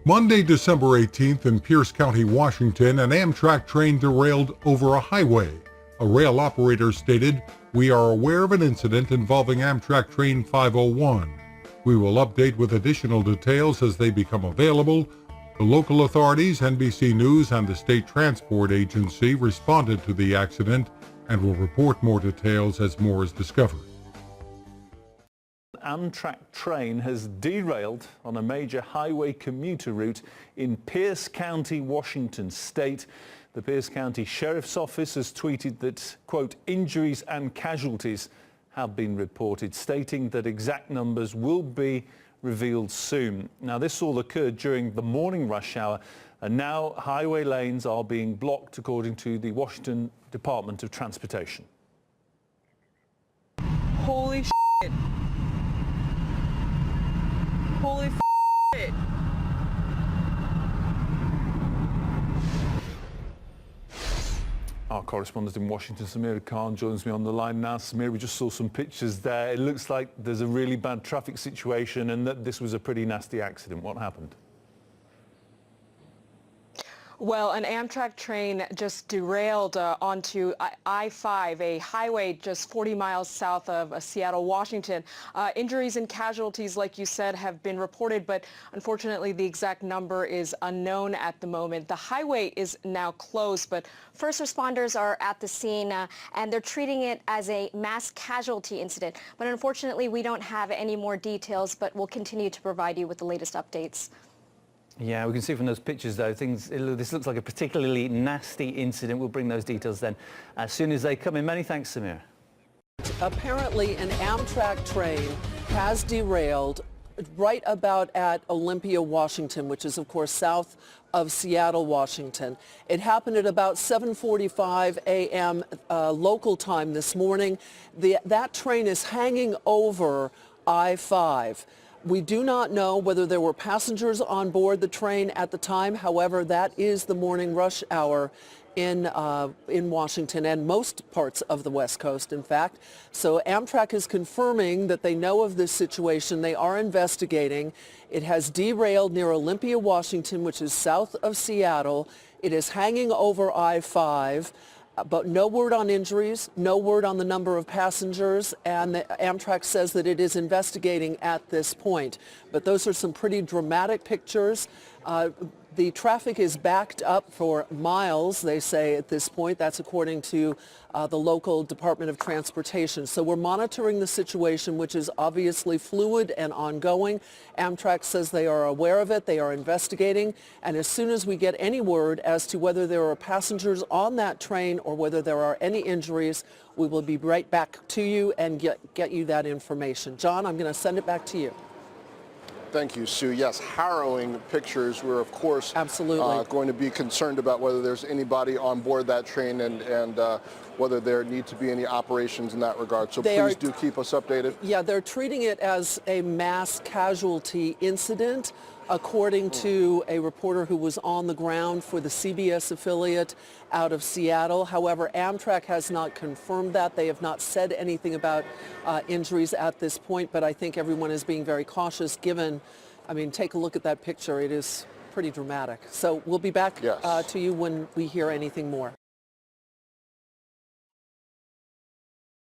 Monday, December 18th in Pierce County, Washington, an Amtrak train derailed over a highway. A rail operator stated, "We are aware of an incident involving Amtrak Train 501. We will update with additional details as they become available." The local authorities, NBC News, and the State Transport Agency responded to the accident and will report more details as more is discovered. Amtrak train has derailed on a major highway commuter route in Pierce County, Washington State. The Pierce County Sheriff's Office has tweeted that, quote, "injuries and casualties have been reported," stating that exact numbers will be revealed soon. Now, this all occurred during the morning rush hour, and now highway lanes are being blocked, according to the Washington Department of Transportation. Holy shit. Holy shit. Our correspondent in Washington, Samira Khan, joins me on the line now. Samira, we just saw some pictures there. It looks like there's a really bad traffic situation and that this was a pretty nasty accident. What happened? Well, an Amtrak train just derailed onto I-5, a highway just 40 miles south of Seattle, Washington. Injuries and casualties, like you said, have been reported, but unfortunately the exact number is unknown at the moment. The highway is now closed, but first responders are at the scene and they're treating it as a mass casualty incident. But unfortunately, we don't have any more details, but we'll continue to provide you with the latest updates. Yeah, we can see from those pictures, though, this looks like a particularly nasty incident. We'll bring those details then as soon as they come in. Many thanks, Samir. Apparently, an Amtrak train has derailed right about at Olympia, Washington, which is, of course, south of Seattle, Washington. It happened at about 7:45 a.m. Local time this morning. That train is hanging over I-5. We do not know whether there were passengers on board the train at the time. However, that is the morning rush hour in Washington and most parts of the West Coast, in fact. So Amtrak is confirming that they know of this situation. They are investigating. It has derailed near Olympia, Washington, which is south of Seattle. It is hanging over I-5. But no word on injuries, no word on the number of passengers, and Amtrak says that it is investigating at this point. But those are some pretty dramatic pictures. The traffic is backed up for miles, they say, at this point. That's according to the local Department of Transportation. So we're monitoring the situation, which is obviously fluid and ongoing. Amtrak says they are aware of it. They are investigating. And as soon as we get any word as to whether there are passengers on that train or whether there are any injuries, we will be right back to you and get you that information. John, I'm going to send it back to you. Thank you, Sue. Yes, harrowing pictures. We're, of course, absolutely going to be concerned about whether there's anybody on board that train and whether there need to be any operations in that regard. So please do keep us updated. Yeah, they're treating it as a mass casualty incident, according to a reporter who was on the ground for the CBS affiliate out of Seattle. However, Amtrak has not confirmed that. They have not said anything about injuries at this point, but I think everyone is being very cautious given, I mean, take a look at that picture. It is pretty dramatic. So we'll be back to you when we hear anything more.